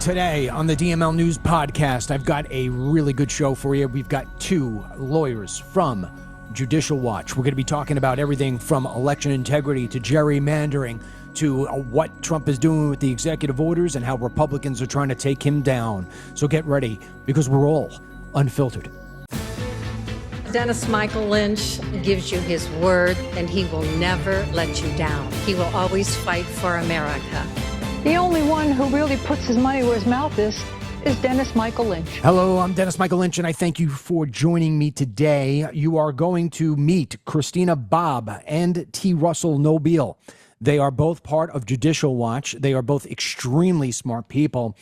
Today on the DML News Podcast, I've got a really good show for you. We've got two lawyers from Judicial Watch. We're going to be talking about everything from election integrity to gerrymandering to what Trump is doing with the executive orders and how Republicans are trying to take him down. So get ready, because we're all unfiltered. Dennis Michael Lynch gives you his word, and he will never let you down. He will always fight for America. The only one who really puts his money where his mouth is Dennis Michael Lynch. Hello, I'm Dennis Michael Lynch, and I thank you for joining me today. You are going to meet Christina Bobb and T. Nobile. They are both part of Judicial Watch. They are both extremely smart people.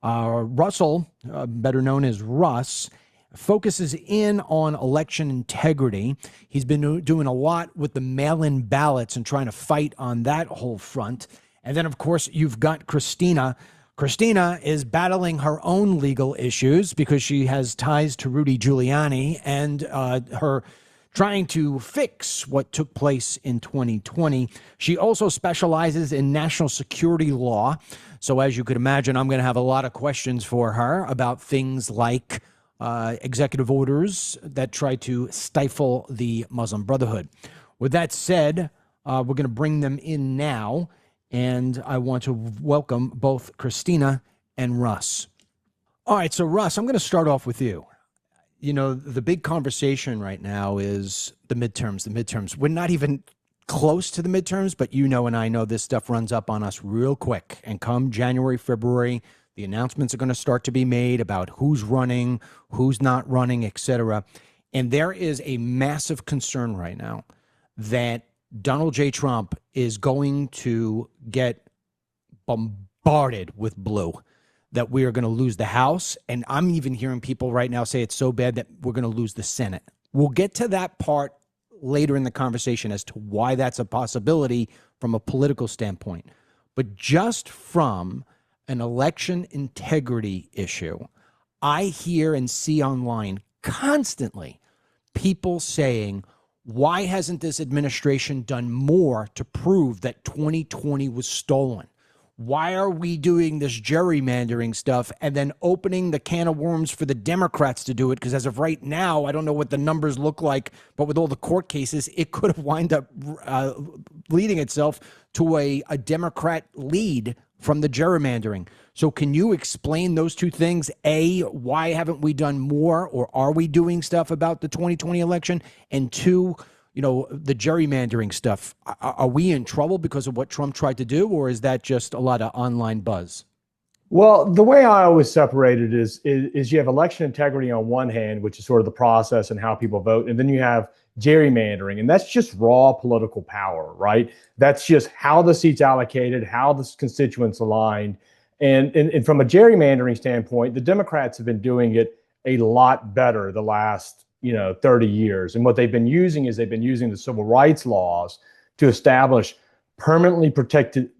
Russell, better known as Russ, focuses in on election integrity. He's been doing a lot with the mail-in ballots and trying to fight on that whole front. And then, of course, you've got Christina. Christina is battling her own legal issues because she has ties to Rudy Giuliani and her trying to fix what took place in 2020. She also specializes in national security law. So as you could imagine, I'm going to have a lot of questions for her about things like executive orders that try to stifle the Muslim Brotherhood. With that said, we're going to bring them in now. And I want to welcome both Christina and Russ. All right, so Russ, I'm going to start off with you. You know, the big conversation right now is the midterms. We're not even close to the midterms, but you know and I know this stuff runs up on us real quick. And come January, February, the announcements are going to start to be made about who's running, who's not running, etc. And there is a massive concern right now that Donald J. Trump is going to get bombarded with blue, that we are going to lose the House. And I'm even hearing people right now say it's so bad that we're going to lose the Senate. We'll get to that part later in the conversation as to why that's a possibility from a political standpoint. But just from an election integrity issue, I hear and see online constantly people saying, why hasn't this administration done more to prove that 2020 was stolen? Why are we doing this gerrymandering stuff and then opening the can of worms for the Democrats to do it? Because as of right now, I don't know what the numbers look like, but with all the court cases, it could have wound up leading itself to a Democrat lead from the gerrymandering. So can you explain those two things? A, why haven't we done more, or are we doing stuff about the 2020 election? And two, you know, the gerrymandering stuff. Are we in trouble because of what Trump tried to do, or is that just a lot of online buzz? Well, the way I always separate it is you have election integrity on one hand, which is sort of the process and how people vote. And then you have gerrymandering, and that's just raw political power, right? That's just how the seats allocated, how the constituents aligned. And from a gerrymandering standpoint, the Democrats have been doing it a lot better the last 30 years. And what they've been using is the civil rights laws to establish permanently protected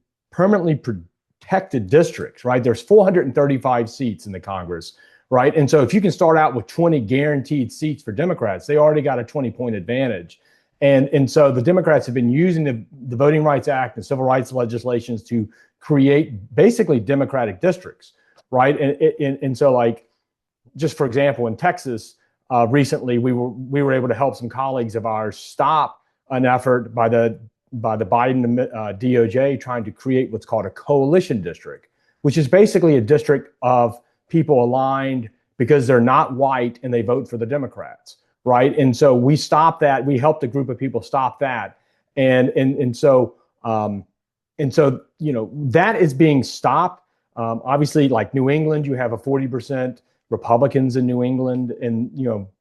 districts, right? There's 435 seats in the Congress, right? And so if you can start out with 20 guaranteed seats for Democrats, they already got a 20-point advantage. And so the Democrats have been using the Voting Rights Act and civil rights legislations to create basically Democratic districts, right? And so, like, just for example, in Texas, recently we were able to help some colleagues of ours stop an effort by the Biden DOJ trying to create what's called a coalition district, which is basically a district of people aligned because they're not white and they vote for the Democrats, right? And so we stopped that. We helped a group of people stop that, and so that is being stopped. Obviously, like New England, you have a 40% Republicans in New England, and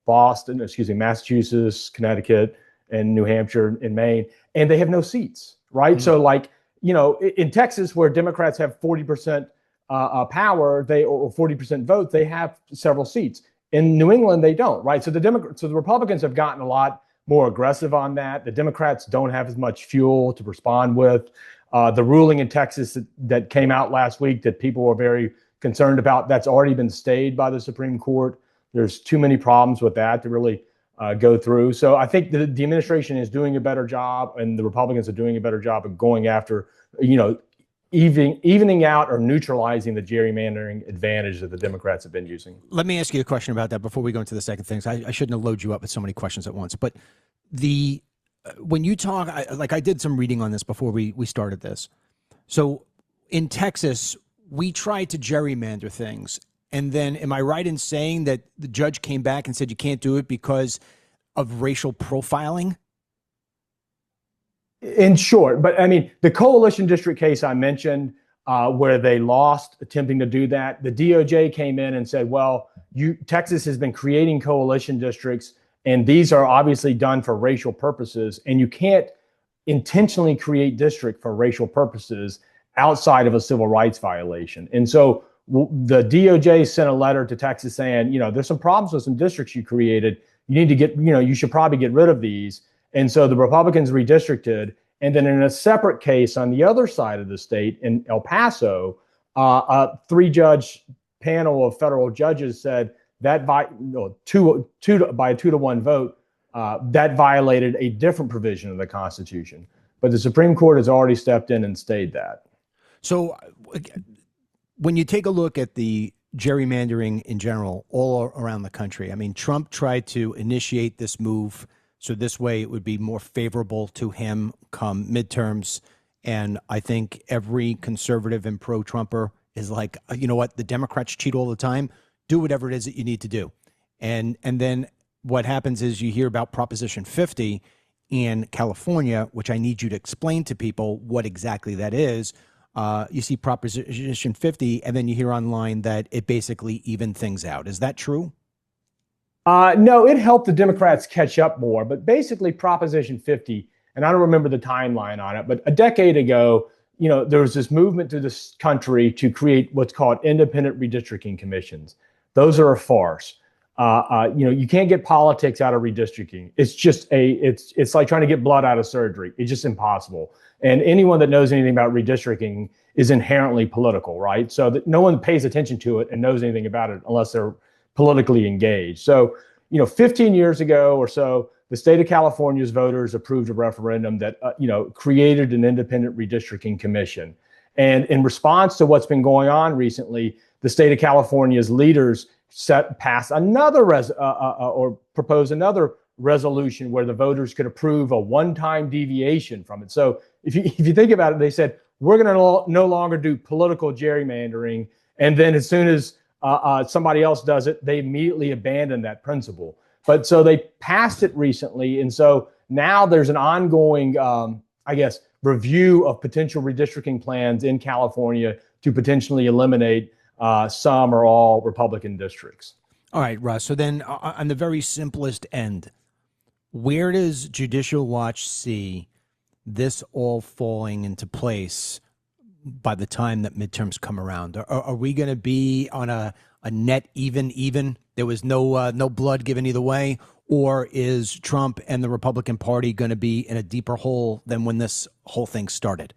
Massachusetts, Connecticut, and New Hampshire and Maine, and they have no seats, right? Mm-hmm. So in Texas, where Democrats have 40% power, or 40% vote, they have several seats. In New England, they don't, right? So the Republicans have gotten a lot more aggressive on that. The Democrats don't have as much fuel to respond with. The ruling in Texas that came out last week that people were very concerned about, that's already been stayed by the Supreme Court. There's too many problems with that to really go through. So I think the administration is doing a better job, and the Republicans are doing a better job of going after, evening out or neutralizing the gerrymandering advantage that the Democrats have been using. Let me ask you a question about that before we go into the second thing. I shouldn't have loaded you up with so many questions at once. But when you talk, I did some reading on this before we started this. So in Texas, we tried to gerrymander things. And then am I right in saying that the judge came back and said you can't do it because of racial profiling? In short, but I mean, the coalition district case I mentioned, where they lost attempting to do that, the DOJ came in and said, well, Texas has been creating coalition districts, and these are obviously done for racial purposes, and you can't intentionally create district for racial purposes outside of a civil rights violation. And so the DOJ sent a letter to Texas saying, there's some problems with some districts you created. You need to you should probably get rid of these. And so the Republicans redistricted. And then in a separate case on the other side of the state in El Paso, a 3-judge panel of federal judges said that by a 2-to-1 vote, that violated a different provision of the Constitution. But the Supreme Court has already stepped in and stayed that. So when you take a look at the gerrymandering in general all around the country, I mean, Trump tried to initiate this move so this way it would be more favorable to him come midterms. And I think every conservative and pro-Trumper is like, you know what, the Democrats cheat all the time. Do whatever it is that you need to do. And then what happens is you hear about Proposition 50 in California, which I need you to explain to people what exactly that is. You see Proposition 50, and then you hear online that it basically evened things out. Is that true? No, it helped the Democrats catch up more. But basically, Proposition 50, and I don't remember the timeline on it, but a decade ago, there was this movement through this country to create what's called independent redistricting commissions. Those are a farce. You can't get politics out of redistricting. It's just it's like trying to get blood out of surgery. It's just impossible. And anyone that knows anything about redistricting is inherently political, right? So that no one pays attention to it and knows anything about it unless they're politically engaged. So, 15 years ago or so, the state of California's voters approved a referendum that, created an independent redistricting commission. And in response to what's been going on recently, the state of California's leaders passed another or proposed another resolution where the voters could approve a one-time deviation from it. So if you think about it, they said, we're going to no longer do political gerrymandering. And then as soon as somebody else does it, they immediately abandon that principle. But so they passed it recently. And so now there's an ongoing, review of potential redistricting plans in California to potentially eliminate some or all Republican districts. All right, Russ. So then on the very simplest end, where does Judicial Watch see this all falling into place by the time that midterms come around? Are we going to be on a net even? There was no blood given either way? Or is Trump and the Republican Party going to be in a deeper hole than when this whole thing started?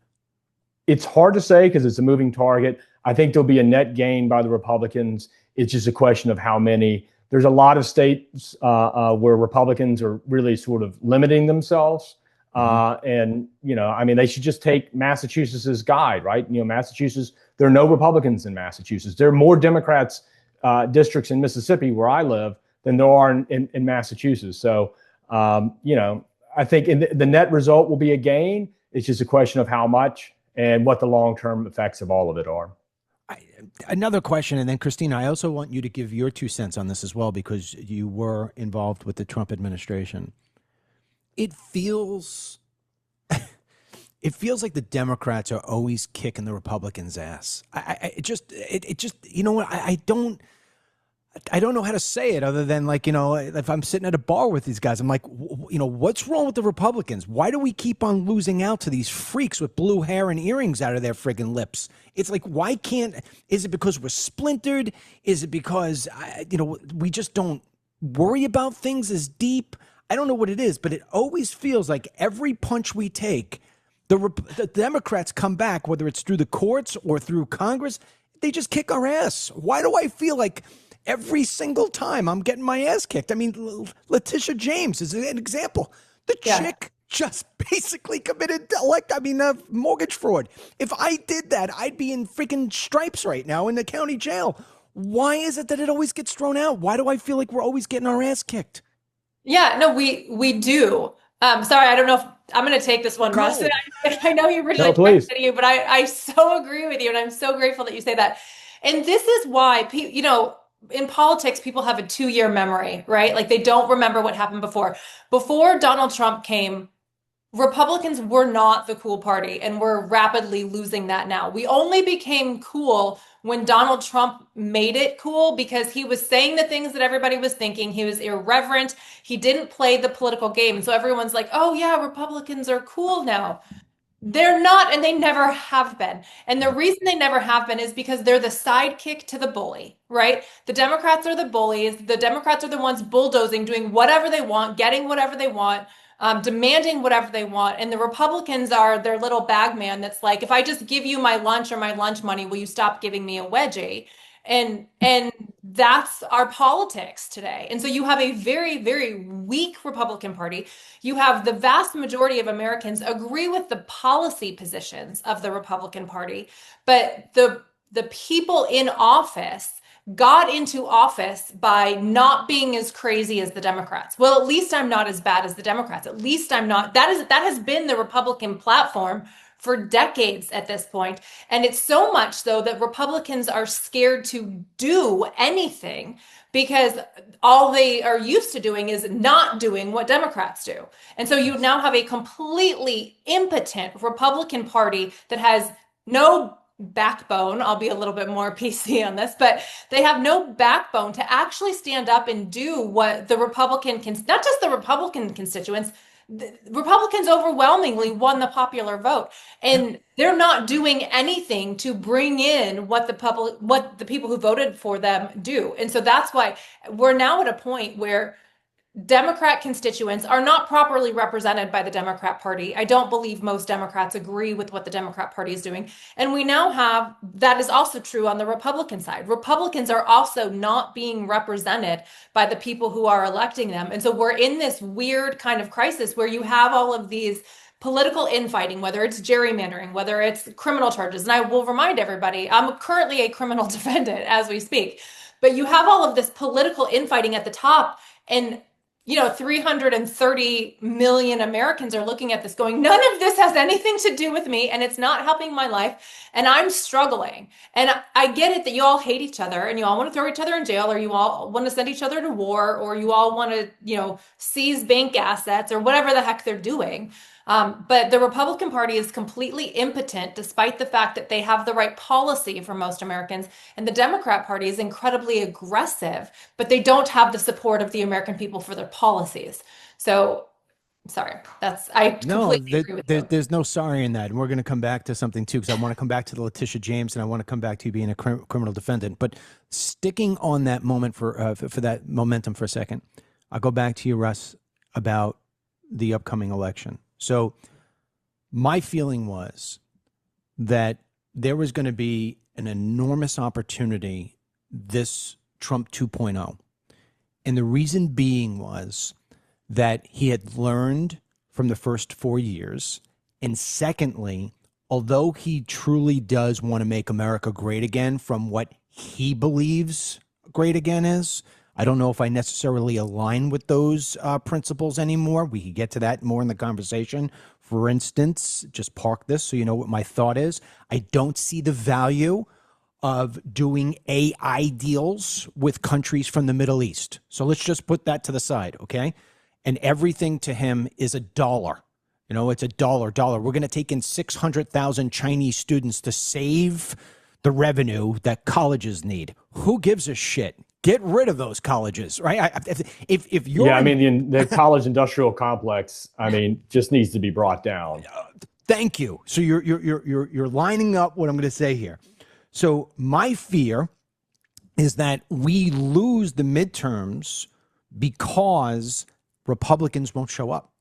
It's hard to say because it's a moving target. I think there'll be a net gain by the Republicans. It's just a question of how many. There's a lot of states where Republicans are really sort of limiting themselves. And, they should just take Massachusetts's guide, right? Massachusetts, there are no Republicans in Massachusetts. There are more Democrats districts in Mississippi where I live than there are in Massachusetts. So, I think the net result will be a gain. It's just a question of how much and what the long-term effects of all of it are. Another question, and then Christina, I also want you to give your 2 cents on this as well, because you were involved with the Trump administration. It feels like the Democrats are always kicking the Republicans' ass. It just you know what, I don't know how to say it other than if I'm sitting at a bar with these guys, I'm like, what's wrong with the Republicans? Why do we keep on losing out to these freaks with blue hair and earrings out of their friggin' lips? It's like, why can't, is it because we're splintered? Is it because, we just don't worry about things as deep? I don't know what it is, but it always feels like every punch we take, the Democrats come back, whether it's through the courts or through Congress, they just kick our ass. Why do I feel like every single time I'm getting my ass kicked? I mean, Letitia James is an example. The chick just basically committed mortgage fraud. If I did that, I'd be in freaking stripes right now in the county jail. Why is it that it always gets thrown out? Why do I feel like we're always getting our ass kicked? Yeah, no, we do. Sorry, I don't know if I'm going to take this one, Russ. I know you really please. you, but I so agree with you, and I'm so grateful that you say that. And this is why, in politics, people have a 2-year memory, right? Like they don't remember what happened before. Before Donald Trump came, Republicans were not the cool party, and we're rapidly losing that now. We only became cool when Donald Trump made it cool because he was saying the things that everybody was thinking. He was irreverent. He didn't play the political game. And so everyone's like, oh yeah, Republicans are cool now. They're not, and they never have been. And the reason they never have been is because they're the sidekick to the bully, right? The Democrats are the bullies. The Democrats are the ones bulldozing, doing whatever they want, getting whatever they want, demanding whatever they want. And the Republicans are their little bag man that's like, if I just give you my lunch or my lunch money, will you stop giving me a wedgie? And that's our politics today. And so you have a very, very weak Republican Party. You have the vast majority of Americans agree with the policy positions of the Republican Party, but the people in office got into office by not being as crazy as the Democrats. Well, at least I'm not as bad as the Democrats. At least I'm not. That has been the Republican platform for decades at this point. And it's so much so that Republicans are scared to do anything because all they are used to doing is not doing what Democrats do. And so you now have a completely impotent Republican Party that has no backbone. I'll be a little bit more PC on this, but they have no backbone to actually stand up and do what the Republican not just the Republican constituents, the Republicans overwhelmingly won the popular vote, and they're not doing anything to bring in what the people who voted for them do. And so that's why we're now at a point where Democrat constituents are not properly represented by the Democrat Party. I don't believe most Democrats agree with what the Democrat Party is doing. And we now have, that is also true on the Republican side. Republicans are also not being represented by the people who are electing them. And so we're in this weird kind of crisis where you have all of these political infighting, whether it's gerrymandering, whether it's criminal charges. And I will remind everybody, I'm currently a criminal defendant as we speak. But you have all of this political infighting at the top, and 330 million Americans are looking at this going, none of this has anything to do with me, and it's not helping my life, and I'm struggling. And I get it that you all hate each other, and you all want to throw each other in jail, or you all want to send each other to war, or you all want to, seize bank assets, or whatever the heck they're doing. But the Republican Party is completely impotent, despite the fact that they have the right policy for most Americans. And the Democrat Party is incredibly aggressive, but they don't have the support of the American people for their policies. So, sorry, I completely agree with you. There's no sorry in that. And we're going to come back to something too, because I want to come back to the Letitia James, and I want to come back to you being a criminal defendant. But sticking on that moment for that momentum for a second, I'll go back to you, Russ, about the upcoming election. So my feeling was that there was going to be an enormous opportunity this Trump 2.0. And the reason being was that he had learned from the first 4 years. And secondly, although he truly does want to make America great again from what he believes great again is, I don't know if I necessarily align with those principles anymore. We can get to that more in the conversation. For instance, just park this so you know what my thought is. I don't see the value of doing AI deals with countries from the Middle East. So let's just put that to the side, okay? And everything to him is a dollar. It's a dollar. We're going to take in 600,000 Chinese students to save the revenue that colleges need. Who gives a shit? Get rid of those colleges, right? If you're the college industrial complex, just needs to be brought down. Thank you. So you're lining up what I'm going to say here. So my fear is that we lose the midterms because Republicans won't show up.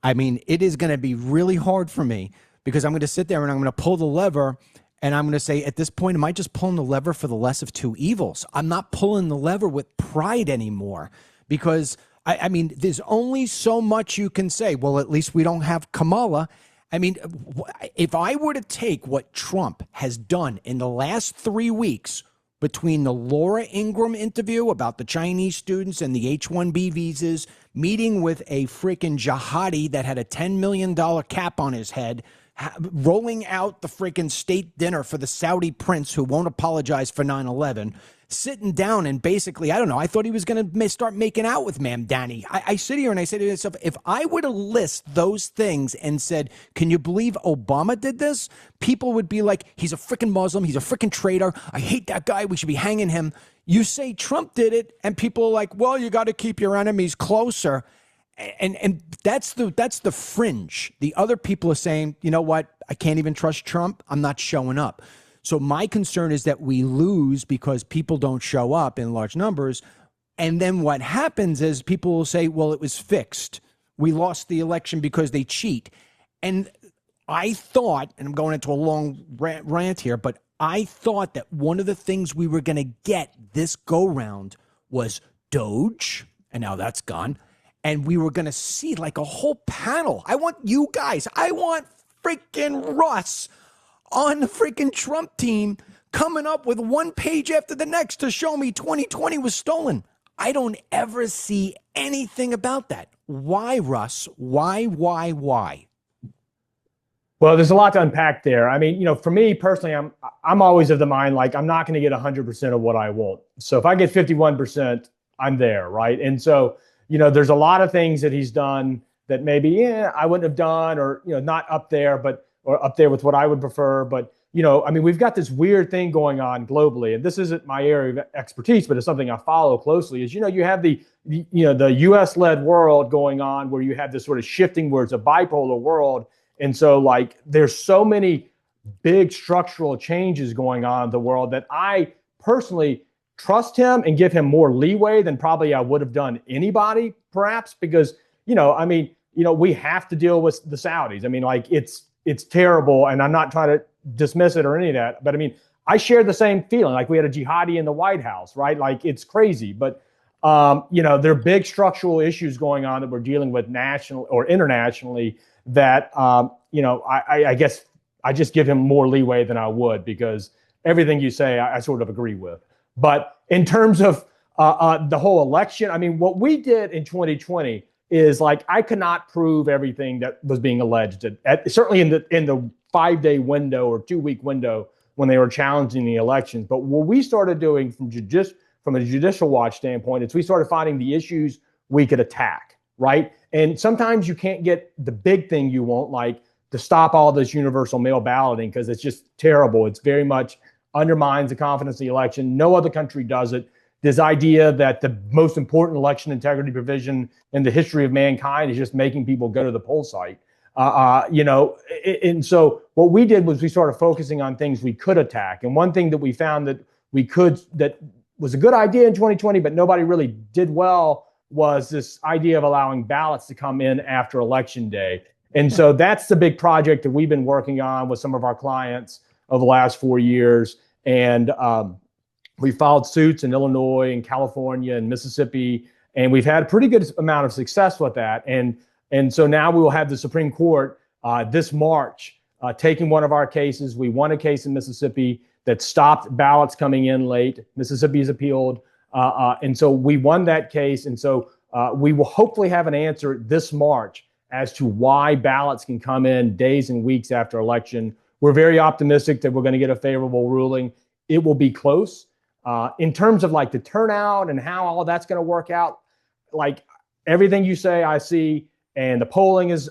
It is going to be really hard for me because I'm going to sit there and I'm going to pull the lever. And I'm going to say, at this point, am I just pulling the lever for the less of two evils? I'm not pulling the lever with pride anymore because I mean, there's only so much you can say. Well, at least we don't have Kamala. I mean, if I were to take what Trump has done in the last 3 weeks between the Laura Ingraham interview about the Chinese students and the H-1B visas, meeting with a freaking jihadi that had a $10 million cap on his head, rolling out the freaking state dinner for the Saudi prince who won't apologize for 9/11, sitting down and basically, I don't know, I thought he was going to start making out with Ma'am Danny. I sit here and I say to myself, if I were to list those things and said, can you believe Obama did this? People would be like, he's a freaking Muslim. He's a freaking traitor. I hate that guy. We should be hanging him. You say Trump did it and people are like, well, you got to keep your enemies closer. And that's the fringe. The other people are saying, you know what? I can't even trust Trump. I'm not showing up. So my concern is that we lose because people don't show up in large numbers. And then what happens is people will say, well, it was fixed. We lost the election because they cheat. And I thought, and I'm going into a long rant here, but I thought that one of the things we were going to get this go round was Doge. And now that's gone. And we were going to see like a whole panel. I want you guys. I want freaking Russ on the freaking Trump team coming up with one page after the next to show me 2020 was stolen. I don't ever see anything about that. Why, Russ? Why? Well, there's a lot to unpack there. I mean, for me personally, I'm always of the mind, like, I'm not going to get 100% of what I want. So if I get 51%, I'm there, right? And so, there's a lot of things that he's done that maybe, I wouldn't have done, or, not up there, or up there with what I would prefer. But, I mean, we've got this weird thing going on globally, and this isn't my area of expertise, but it's something I follow closely, is, you have the US led world going on where you have this sort of shifting where it's a bipolar world. And so like, there's so many big structural changes going on in the world that I personally trust him and give him more leeway than probably I would have done anybody, perhaps, because, I mean, we have to deal with the Saudis. I mean, like, it's terrible, and I'm not trying to dismiss it or any of that, but I mean, I share the same feeling. Like, we had a jihadi in the White House, right? Like, it's crazy, but there are big structural issues going on that we're dealing with national or internationally that I guess I just give him more leeway than I would, because everything you say I sort of agree with. But in terms of the whole election, I mean, what we did in 2020 is, like, I could not prove everything that was being alleged certainly in the 5-day window or 2-week window when they were challenging the elections. But what we started doing from a Judicial Watch standpoint is we started finding the issues we could attack, right? And sometimes you can't get the big thing you want, like to stop all this universal mail balloting, because it's just terrible. It's very much undermines the confidence of the election. No other country does it. This idea that the most important election integrity provision in the history of mankind is just making people go to the poll site. And so what we did was we started focusing on things we could attack. And one thing that we found that was a good idea in 2020, but nobody really did well, was this idea of allowing ballots to come in after Election Day. And so that's the big project that we've been working on with some of our clients over the last 4 years. And we filed suits in Illinois and California and Mississippi, and we've had a pretty good amount of success with that. And so now we will have the Supreme Court this March taking one of our cases. We won a case in Mississippi that stopped ballots coming in late. Mississippi has appealed. And so we won that case. And so we will hopefully have an answer this March as to why ballots can come in days and weeks after election. We're very optimistic that we're going to get a favorable ruling. It will be close. In terms of like the turnout and how all that's going to work out, like everything you say, I see, and the polling is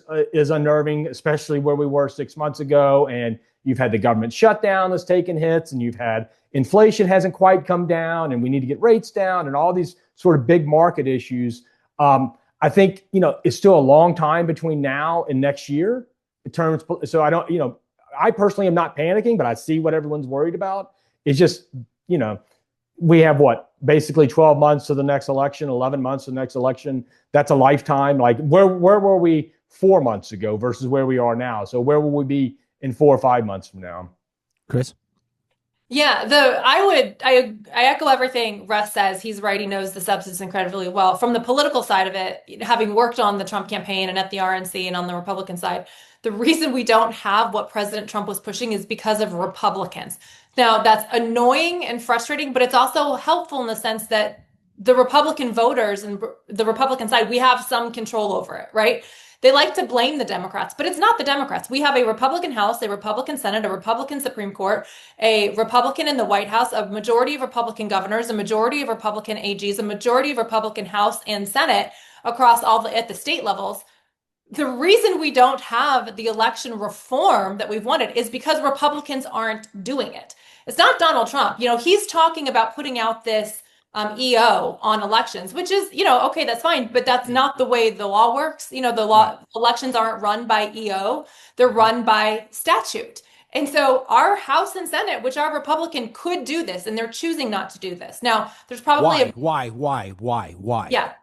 unnerving, especially where we were 6 months ago. And you've had the government shutdown that's taken hits, and you've had inflation hasn't quite come down, and we need to get rates down, and all these sort of big market issues. I think, it's still a long time between now and next year in terms. So I don't, I personally am not panicking, but I see what everyone's worried about. It's just, we have basically 12 months to the next election, 11 months to the next election. That's a lifetime. Like where were we 4 months ago versus where we are now? So where will we be in 4 or 5 months from now? Chris? Yeah, I echo everything Russ says. He's right. He knows the substance incredibly well. From the political side of it, having worked on the Trump campaign and at the RNC and on the Republican side, the reason we don't have what President Trump was pushing is because of Republicans. Now, that's annoying and frustrating, but it's also helpful in the sense that the Republican voters and the Republican side, we have some control over it, right? They like to blame the Democrats, but it's not the Democrats. We have a Republican House, a Republican Senate, a Republican Supreme Court, a Republican in the White House, a majority of Republican governors, a majority of Republican AGs, a majority of Republican House and Senate across at the state levels. The reason we don't have the election reform that we've wanted is because Republicans aren't doing it. It's not Donald Trump. He's talking about putting out this EO on elections, which is, okay, that's fine, but that's not the way the law works. Elections aren't run by EO, they're run by statute. And so our House and Senate, which are Republican, could do this, and they're choosing not to do this. Now, there's probably why? Yeah.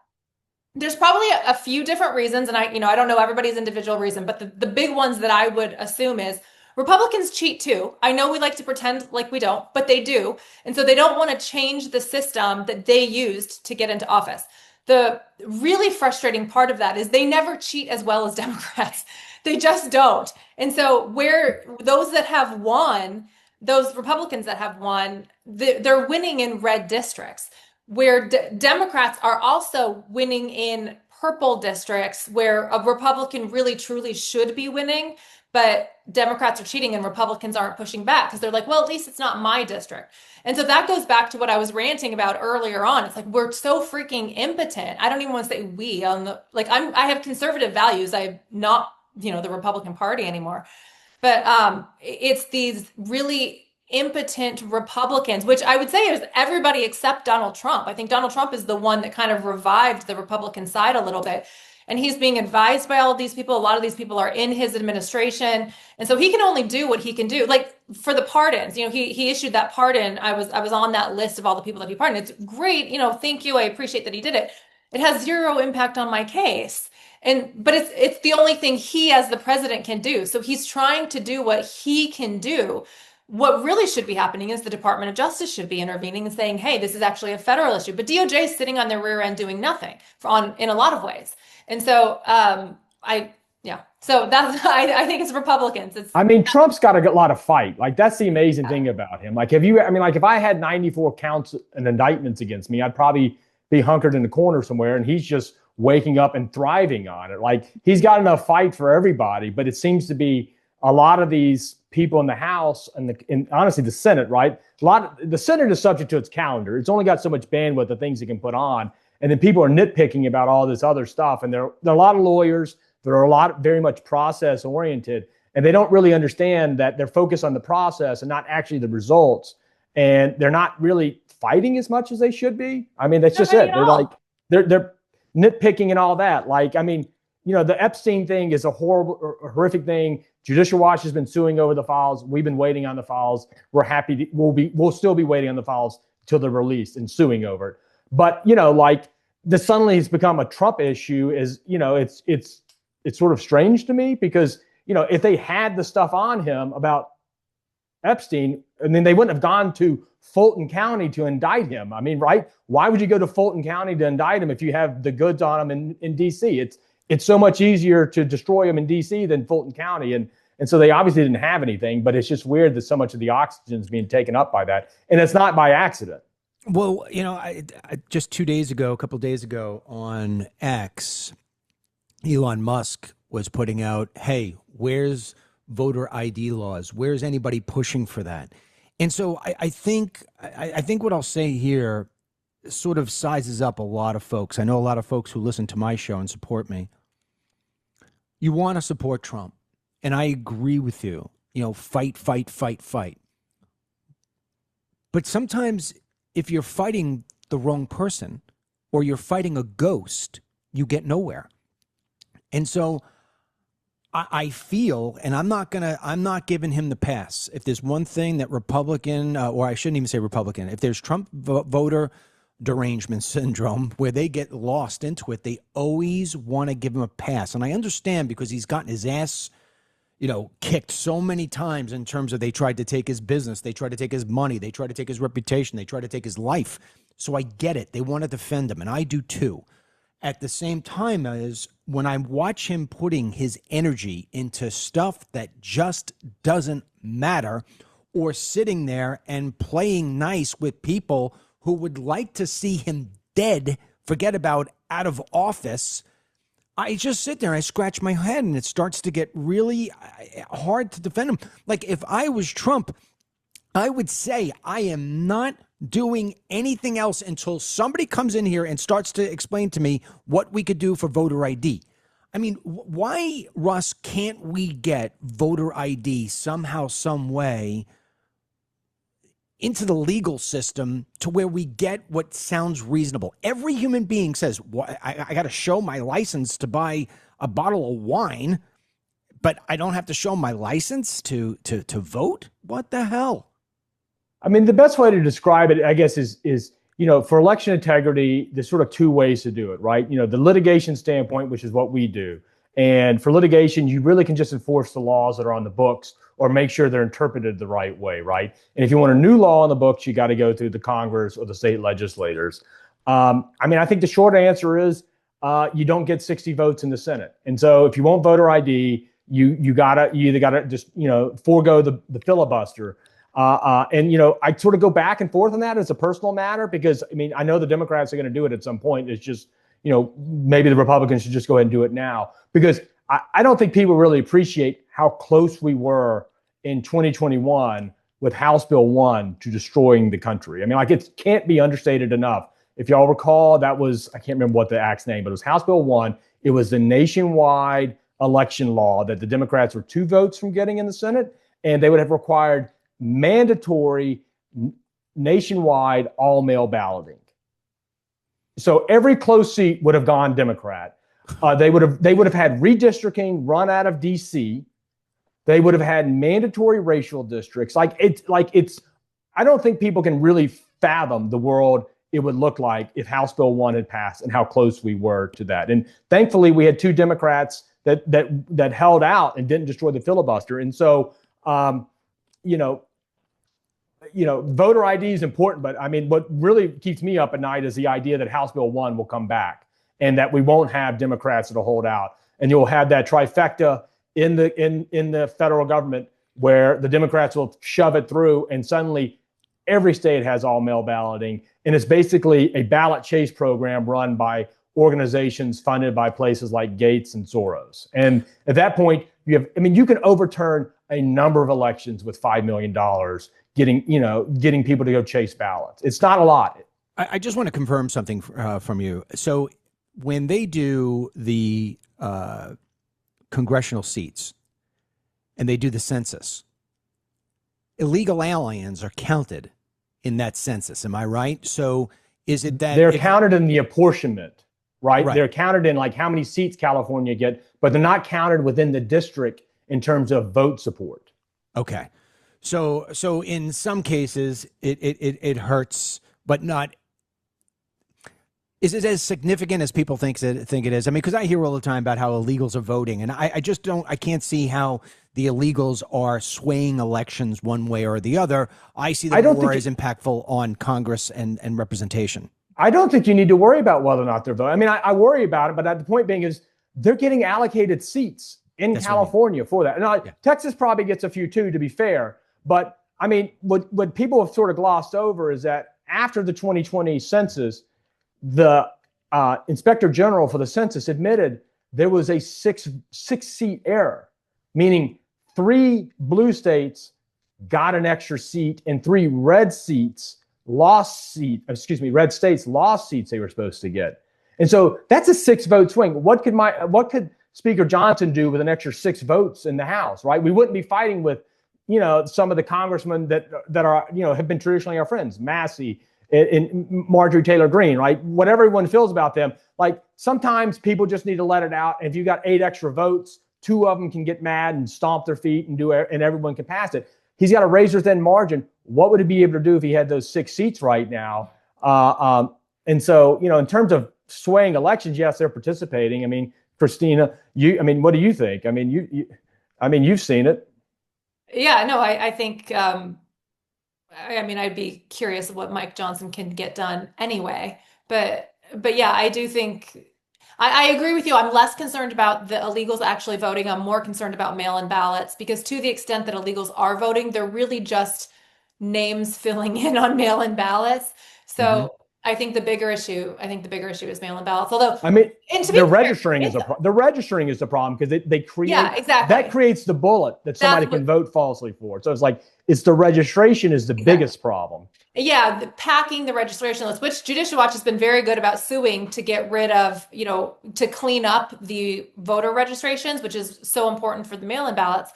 There's probably a few different reasons, and I don't know everybody's individual reason, but the big ones that I would assume is Republicans cheat too. I know we like to pretend like we don't, but they do. And so they don't want to change the system that they used to get into office. The really frustrating part of that is they never cheat as well as Democrats. They just don't. And so where those that have won, those Republicans that have won, they're winning in red districts, where Democrats are also winning in purple districts where a Republican really truly should be winning, but Democrats are cheating and Republicans aren't pushing back because they're like, well, at least it's not my district. And so that goes back to what I was ranting about earlier on. It's like, we're so freaking impotent. I don't even want to say we I have conservative values. I'm not, the Republican Party anymore, but it's these really impotent Republicans, which I would say is everybody except Donald Trump. I think Donald Trump is the one that kind of revived the Republican side a little bit. And he's being advised by all of these people. A lot of these people are in his administration. And so he can only do what he can do. Like for the pardons, he issued that pardon. I was on that list of all the people that he pardoned. It's great. Thank you. I appreciate that he did it. It has zero impact on my case. But it's the only thing he as the president can do. So he's trying to do what he can do. What really should be happening is the Department of Justice should be intervening and saying, hey, this is actually a federal issue. But DOJ is sitting on their rear end doing nothing in a lot of ways. And so so that's, I think it's Republicans. Trump's got a lot of fight. Like, that's the amazing thing about him. Like, if I had 94 counts and indictments against me, I'd probably be hunkered in the corner somewhere, and he's just waking up and thriving on it. Like, he's got enough fight for everybody, but it seems to be a lot of these people in the House and honestly the Senate, right? The Senate is subject to its calendar. It's only got so much bandwidth of things it can put on. And then people are nitpicking about all this other stuff. And there are a lot of lawyers. There are a lot very much process oriented. And they don't really understand that they're focused on the process and not actually the results. And they're not really fighting as much as they should be. That's just it. They're nitpicking and all that. The Epstein thing is a horrific thing. Judicial Watch has been suing over the files. We've been waiting on the files. We're happy. We'll still be waiting on the files till they're released and suing over it. But this suddenly has become a Trump issue. It's sort of strange to me because if they had the stuff on him about Epstein, and then they wouldn't have gone to Fulton County to indict him. Right? Why would you go to Fulton County to indict him if you have the goods on him in D.C.? It's so much easier to destroy him in D.C. than Fulton County. And so they obviously didn't have anything, but it's just weird that so much of the oxygen is being taken up by that. And it's not by accident. Well, I just a couple of days ago on X, Elon Musk was putting out, hey, where's voter ID laws? Where's anybody pushing for that? And so I think what I'll say here sort of sizes up a lot of folks. I know a lot of folks who listen to my show and support me. You want to support Trump, and I agree with you. Fight. But sometimes if you're fighting the wrong person or you're fighting a ghost, you get nowhere. And so I feel, and I'm not giving him the pass. If there's one thing that Republican, or I shouldn't even say Republican, if there's Trump voter derangement syndrome where they get lost into it, they always want to give him a pass. And I understand because he's gotten his ass, kicked so many times in terms of they tried to take his business, they tried to take his money, they tried to take his reputation, they tried to take his life. So I get it. They want to defend him, and I do too. At the same time as when I watch him putting his energy into stuff that just doesn't matter, or sitting there and playing nice with people who would like to see him dead, forget about out of office, I just sit there and I scratch my head, and it starts to get really hard to defend him. Like, if I was Trump, I would say I am not doing anything else until somebody comes in here and starts to explain to me what we could do for voter ID. I mean, why, Russ, can't we get voter ID somehow, some way into the legal system to where we get what sounds reasonable? Every human being says, well, I got to show my license to buy a bottle of wine, but I don't have to show my license to vote? What the hell? I mean, the best way to describe it, I guess, is for election integrity, there's sort of two ways to do it, right? The litigation standpoint, which is what we do. And for litigation, you really can just enforce the laws that are on the books or make sure they're interpreted the right way, right? And if you want a new law on the books, you got to go through the Congress or the state legislators. I think the short answer is you don't get 60 votes in the Senate. And so if you want voter ID, you either gotta just forego the filibuster. I sort of go back and forth on that as a personal matter, because I know the Democrats are going to do it at some point. It's just, maybe the Republicans should just go ahead and do it now, because I don't think people really appreciate how close we were in 2021 with House Bill 1 to destroying the country. It can't be understated enough. If y'all recall, that was, I can't remember what the act's name, but it was House Bill 1. It was the nationwide election law that the Democrats were 2 votes from getting in the Senate, and they would have required mandatory nationwide all-mail balloting. So every close seat would have gone Democrat. They would have had redistricting run out of DC. They would have had mandatory racial districts. I don't think people can really fathom the world it would look like if House Bill 1 had passed and how close we were to that. And thankfully, we had 2 Democrats that held out and didn't destroy the filibuster. And so, voter ID is important, but what really keeps me up at night is the idea that House Bill 1 will come back and that we won't have Democrats that'll hold out, and you'll have that trifecta in the federal government where the Democrats will shove it through, and suddenly every state has all mail balloting, and it's basically a ballot chase program run by organizations funded by places like Gates and Soros. And at that point, you can overturn a number of elections with $5 million. Getting people to go chase ballots. It's not a lot. I just want to confirm something from you. So when they do the congressional seats and they do the census, illegal aliens are counted in that census. Am I right? So is it that they're counted in the apportionment, right? Right. They're counted in like how many seats California get, but they're not counted within the district in terms of vote support. Okay. So in some cases it hurts, but not. Is it as significant as people think it is? Because I hear all the time about how illegals are voting, and I just can't see how the illegals are swaying elections one way or the other. I see them more as impactful on Congress and representation. I don't think you need to worry about whether or not they're voting. I worry about it, but the point being is they're getting allocated seats in California for that. And Texas probably gets a few too, to be fair. But what people have sort of glossed over is that after the 2020 census, the inspector general for the census admitted there was a six seat error, meaning 3 blue states got an extra seat and 3 red states lost seats they were supposed to get. And so that's a 6-vote swing. What could Speaker Johnson do with an extra 6 votes in the House, right? We wouldn't be fighting with some of the congressmen that are, have been traditionally our friends, Massey and Marjorie Taylor Greene, right? Whatever everyone feels about them, like sometimes people just need to let it out. And if you got 8 extra votes, 2 of them can get mad and stomp their feet and and everyone can pass it. He's got a razor thin margin. What would he be able to do if he had those 6 seats right now? And so, in terms of swaying elections, yes, they're participating. Christina, what do you think? I mean, you've seen it. Yeah, no, I think, I mean, I'd be curious what Mike Johnson can get done anyway. But yeah, I do think I agree with you. I'm less concerned about the illegals actually voting. I'm more concerned about mail-in ballots because to the extent that illegals are voting, they're really just names filling in on mail-in ballots. So I think the bigger issue is mail-in ballots. Although, I mean, and to be clear, the registering is the problem because they create yeah, exactly. that creates the bullet that somebody can vote falsely for. So it's the registration is the biggest problem. Yeah, packing the registration list, which Judicial Watch has been very good about suing to get rid of, to clean up the voter registrations, which is so important for the mail-in ballots.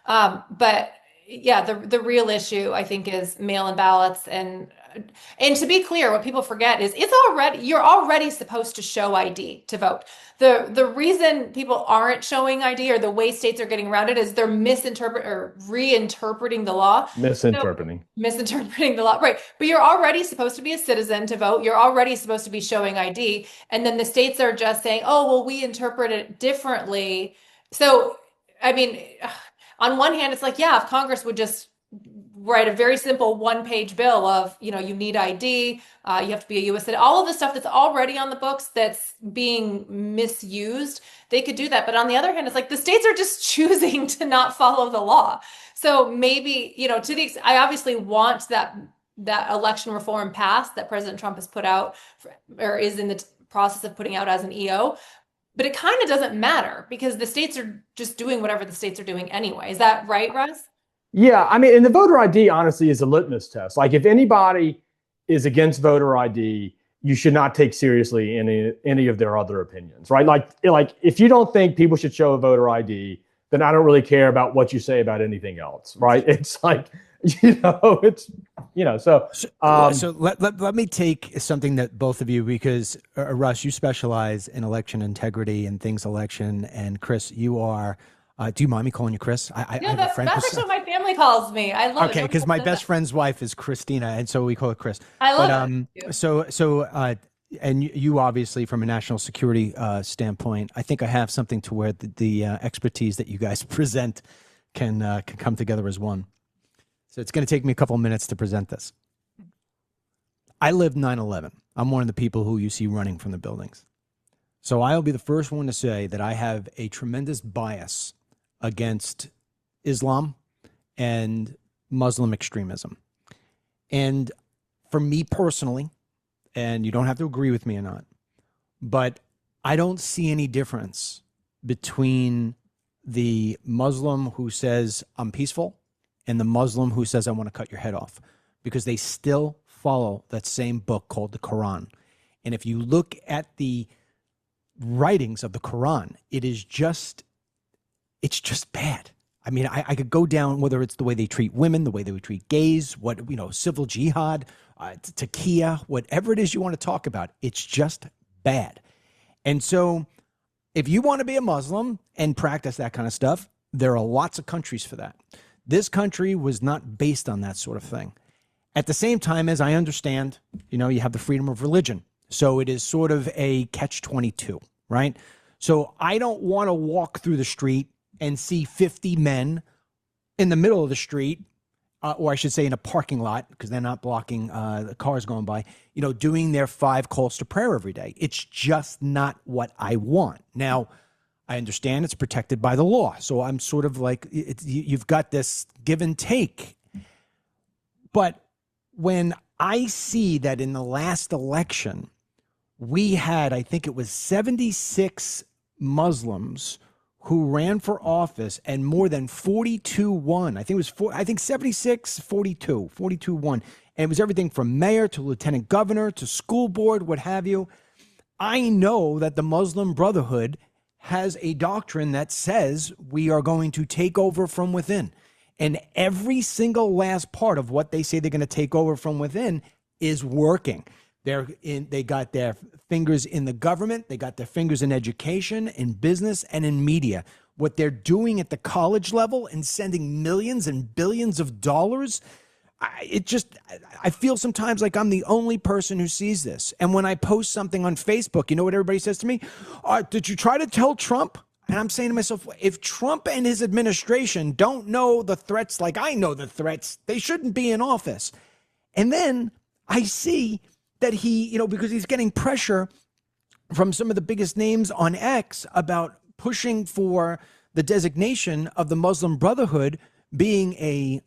But yeah, the real issue I think is mail-in ballots, and to be clear, what people forget is you're already supposed to show ID to vote. The reason people aren't showing ID or the way states are getting around it is they're reinterpreting the law. Misinterpreting the law, right? But you're already supposed to be a citizen to vote. You're already supposed to be showing ID, and then the states are just saying, "Oh, well, we interpret it differently." So, I mean, on one hand, it's like, yeah, if Congress would just write a very simple one-page bill of, you need ID, you have to be a U.S. citizen, all of the stuff that's already on the books that's being misused, they could do that. But on the other hand, it's like the states are just choosing to not follow the law. So maybe, I obviously want that election reform passed that President Trump has put out or is in the process of putting out as an EO. But it kind of doesn't matter because the states are just doing whatever the states are doing anyway. Is that right, Russ? Yeah, I mean, and the voter ID honestly is a litmus test. Like if anybody is against voter ID, you should not take seriously any of their other opinions, right? Like if you don't think people should show a voter ID, then I don't really care about what you say about anything else, right? It's like, so. So let me take something that both of you, because Russ, you specialize in election integrity and things election, and Chris, you are. Do you mind me calling you Chris? I have a friend. That's actually what my family calls me. I love it. Okay, because my best friend's wife is Christina, and so we call her Chris. I love it. And you obviously, from a national security standpoint, I think I have something to where the expertise that you guys present can come together as one. So it's going to take me a couple of minutes to present this. I lived 9/11. I'm one of the people who you see running from the buildings. So I'll be the first one to say that I have a tremendous bias against Islam and Muslim extremism. And for me personally, and you don't have to agree with me or not, but I don't see any difference between the Muslim who says I'm peaceful and the Muslim who says I want to cut your head off, because they still follow that same book called the Quran. And if you look at the writings of the Quran, it's just bad. I mean, I could go down whether it's the way they treat women, the way they would treat gays, civil jihad, taqiyya, whatever it is you want to talk about, it's just bad. And so if you want to be a Muslim and practice that kind of stuff, there are lots of countries for that. This country was not based on that sort of thing. At the same time, as I understand, you have the freedom of religion. So it is sort of a catch-22, right? So I don't want to walk through the street and see 50 men in the middle of the street, or I should say in a parking lot, because they're not blocking the cars going by, doing their 5 calls to prayer every day. It's just not what I want. Now, I understand it's protected by the law. So I'm sort of like, you've got this give and take. But when I see that in the last election, we had, I think it was 76 Muslims who ran for office and more than 42 won. I think it was 76, 42 won. And it was everything from mayor to lieutenant governor to school board, what have you. I know that the Muslim Brotherhood has a doctrine that says we are going to take over from within. And every single last part of what they say they're going to take over from within is working. They got their fingers in the government. They got their fingers in education, in business, and in media. What they're doing at the college level and sending millions and billions of dollars, I feel sometimes like I'm the only person who sees this. And when I post something on Facebook, you know what everybody says to me? Did you try to tell Trump? And I'm saying to myself, if Trump and his administration don't know the threats like I know the threats, they shouldn't be in office. And then I see that he, because he's getting pressure from some of the biggest names on X about pushing for the designation of the Muslim Brotherhood being a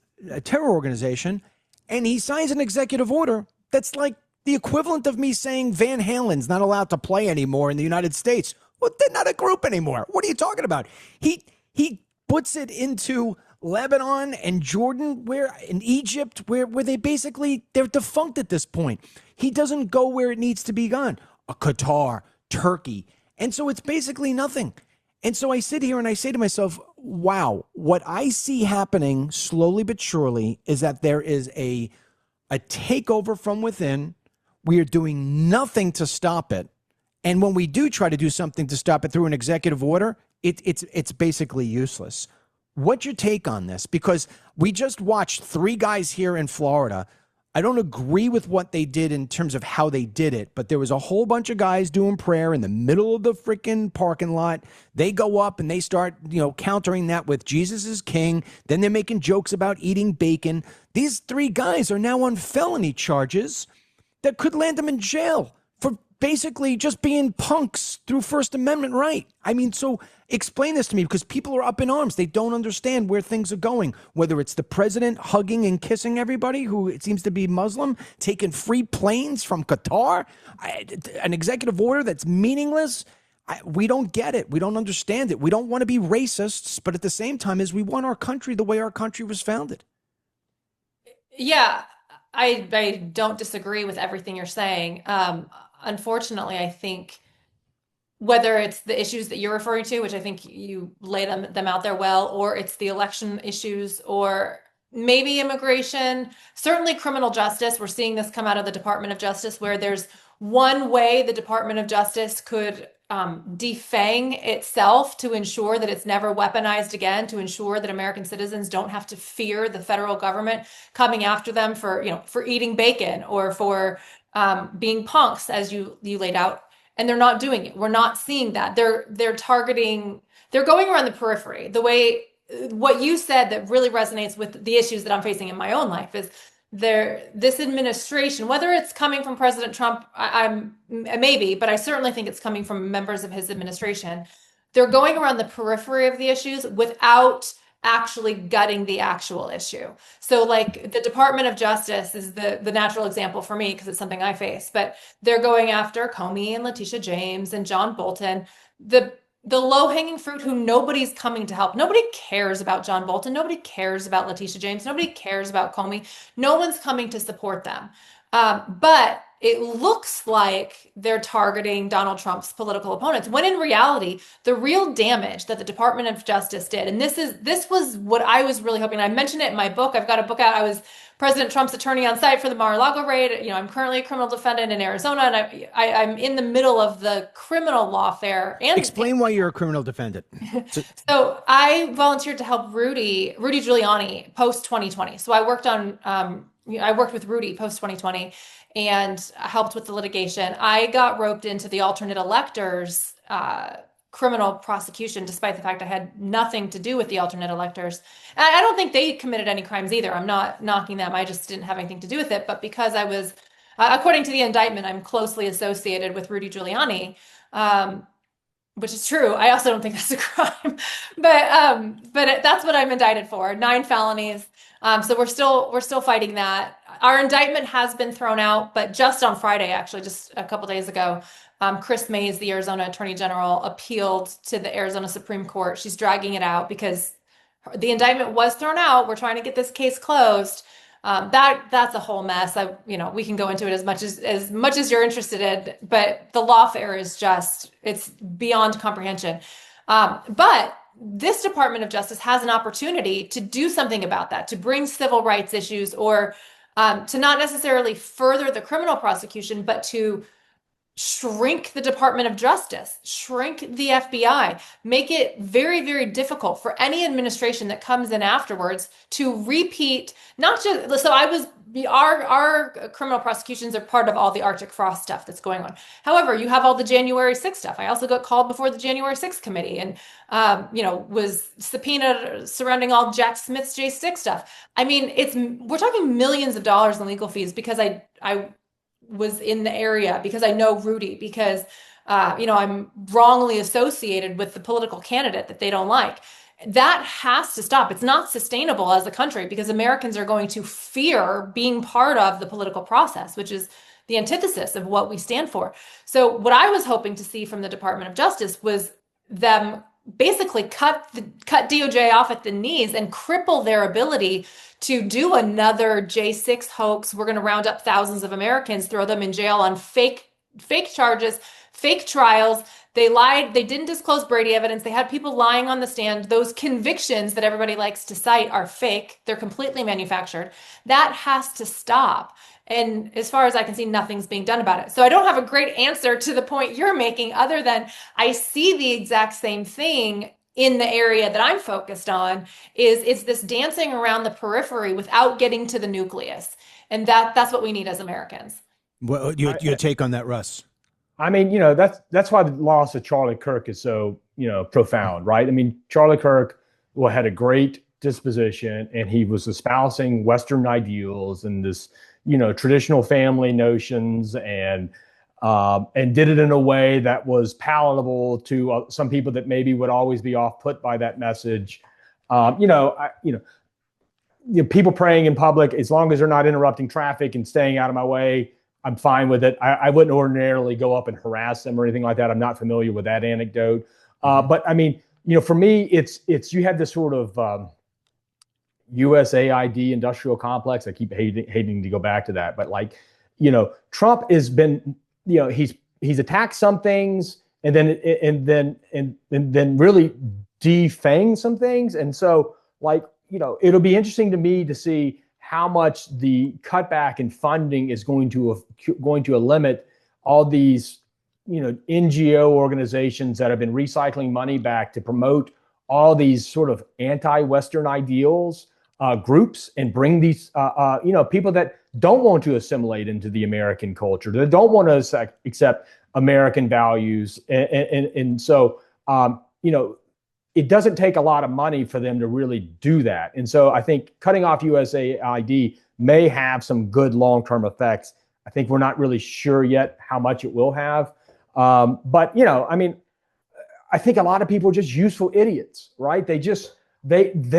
terror organization. And he signs an executive order that's like the equivalent of me saying Van Halen's not allowed to play anymore in the United States. Well, they're not a group anymore. What are you talking about? He puts it into Lebanon and Jordan, where in Egypt, where they're defunct at this point. He doesn't go where it needs to be gone. Qatar, Turkey. And so it's basically nothing. And so I sit here and I say to myself, wow, what I see happening slowly but surely is that there is a takeover from within. We are doing nothing to stop it. And when we do try to do something to stop it through an executive order, it's basically useless. What's your take on this? Because we just watched 3 guys here in Florida. I don't agree with what they did in terms of how they did it, but there was a whole bunch of guys doing prayer in the middle of the freaking parking lot. They go up and they start, countering that with Jesus is king. Then they're making jokes about eating bacon. These 3 guys are now on felony charges that could land them in jail for basically just being punks through First Amendment right. I mean, so explain this to me, because people are up in arms. They don't understand where things are going, whether it's the president hugging and kissing everybody who it seems to be Muslim, taking free planes from Qatar, an executive order that's meaningless. We don't get it. We don't understand it. We don't want to be racists, but at the same time, we want our country the way our country was founded. Yeah, I don't disagree with everything you're saying. Unfortunately, I think whether it's the issues that you're referring to, which I think you lay them out there well, or it's the election issues, or maybe immigration, certainly criminal justice. We're seeing this come out of the Department of Justice, where there's one way the Department of Justice could defang itself to ensure that it's never weaponized again, to ensure that American citizens don't have to fear the federal government coming after them for eating bacon or for being punks, as you laid out. And they're not doing it. We're not seeing that. They're targeting, they're going around the periphery. The way, what you said that really resonates with the issues that I'm facing in my own life is this administration, whether it's coming from President Trump, maybe, but I certainly think it's coming from members of his administration. They're going around the periphery of the issues without actually gutting the actual issue. So like the Department of Justice is the natural example for me because it's something I face, but they're going after Comey and Letitia James and John Bolton, the low-hanging fruit who nobody's coming to help. Nobody cares about John Bolton. Nobody cares about Letitia James. Nobody cares about Comey. No one's coming to support them. But it looks like they're targeting Donald Trump's political opponents, when in reality, the real damage that the Department of Justice did, and this was what I was really hoping. I mentioned it in my book. I've got a book out. I was President Trump's attorney on site for the Mar-a-Lago raid. I'm currently a criminal defendant in Arizona, and I'm in the middle of the criminal lawfare. And explain why you're a criminal defendant. So I volunteered to help Rudy Giuliani post 2020. So I worked with Rudy post 2020 and helped with the litigation. I got roped into the alternate electors criminal prosecution, despite the fact I had nothing to do with the alternate electors. And I don't think they committed any crimes either. I'm not knocking them. I just didn't have anything to do with it. But because I was, according to the indictment, I'm closely associated with Rudy Giuliani, which is true. I also don't think that's a crime, but that's what I'm indicted for, 9 felonies. So we're still fighting that. Our indictment has been thrown out, but just on Friday, actually, just a couple days ago, Chris Mays, the Arizona Attorney General, appealed to the Arizona Supreme Court. She's dragging it out because the indictment was thrown out. We're trying to get this case closed. That's a whole mess. We can go into it as much as you're interested in, but the lawfare is it's beyond comprehension. But this Department of Justice has an opportunity to do something about that, to bring civil rights issues, or to not necessarily further the criminal prosecution, but to shrink the Department of Justice, shrink the FBI, make it very, very difficult for any administration that comes in afterwards to repeat, not just, so our criminal prosecutions are part of all the Arctic Frost stuff that's going on. However, you have all the January 6th stuff. I also got called before the January 6th committee and, was subpoenaed surrounding all Jack Smith's J6 stuff. I mean, we're talking millions of dollars in legal fees because I was in the area, because I know Rudy, because I'm wrongly associated with the political candidate that they don't like. That has to stop. It's not sustainable as a country because Americans are going to fear being part of the political process, which is the antithesis of what we stand for. So what I was hoping to see from the Department of Justice was them basically cut DOJ off at the knees and cripple their ability to do another J6 hoax. We're going to round up thousands of Americans, throw them in jail on fake charges, fake trials. They lied. They didn't disclose Brady evidence. They had people lying on the stand. Those convictions that everybody likes to cite are fake. They're completely manufactured. That has to stop. And as far as I can see, nothing's being done about it. So I don't have a great answer to the point you're making, other than I see the exact same thing in the area that I'm focused on. Is this dancing around the periphery without getting to the nucleus. And that's what we need as Americans. Well, your take on that, Russ? I mean, that's why the loss of Charlie Kirk is so, profound, right? I mean, Charlie Kirk had a great disposition, and he was espousing Western ideals and this, traditional family notions, and did it in a way that was palatable to some people that maybe would always be off put by that message. People praying in public, as long as they're not interrupting traffic and staying out of my way, I'm fine with it. I wouldn't ordinarily go up and harass them or anything like that. I'm not familiar with that anecdote. But I mean, for me, it's you have this sort of USAID industrial complex. I keep hating to go back to that, but Trump has been, he's attacked some things and then really defanged some things. And so it'll be interesting to me to see how much the cutback in funding is going to limit all these, NGO organizations that have been recycling money back to promote all these sort of anti-Western ideals, groups, and bring these, people that don't want to assimilate into the American culture, that don't want to accept American values. And so, it doesn't take a lot of money for them to really do that. And so I think cutting off USAID may have some good long-term effects. I think we're not really sure yet how much it will have. But, I think a lot of people are just useful idiots, right? They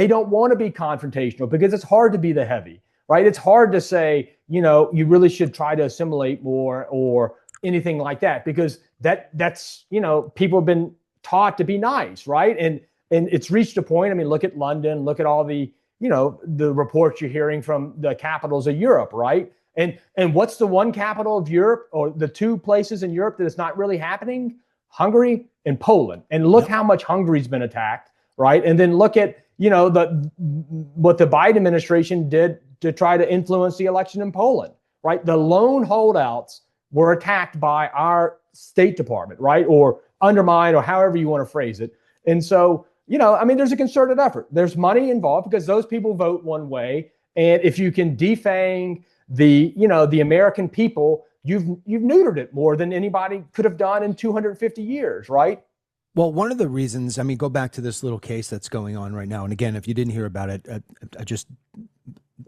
don't want to be confrontational because it's hard to be the heavy, right? It's hard to say, you really should try to assimilate more or anything like that, because that's, people have been taught to be nice, right? And it's reached a point. I mean, look at London, look at all the, the reports you're hearing from the capitals of Europe, right? And what's the one capital of Europe, or the two places in Europe that it's not really happening? Hungary and Poland. And look how much Hungary's been attacked, right? And then look at, what the Biden administration did to try to influence the election in Poland, right? The lone holdouts were attacked by our State Department, right? Or undermined, or however you want to phrase it. And so, there's a concerted effort. There's money involved because those people vote one way. And if you can defang the American people, you've neutered it more than anybody could have done in 250 years, right? Well, one of the reasons, go back to this little case that's going on right now. And again, if you didn't hear about it,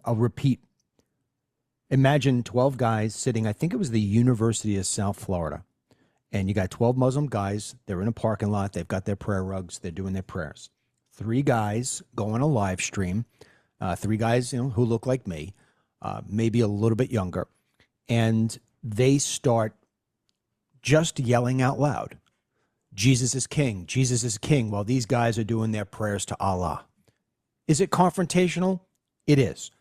I'll repeat. Imagine 12 guys sitting, I think it was the University of South Florida. And you got 12 Muslim guys. They're in a parking lot. They've got their prayer rugs. They're doing their prayers. 3 guys go on a live stream. 3 guys, who look like me, maybe a little bit younger. And they start just yelling out loud, Jesus is king, Jesus is king, while these guys are doing their prayers to Allah. Is it confrontational? It is.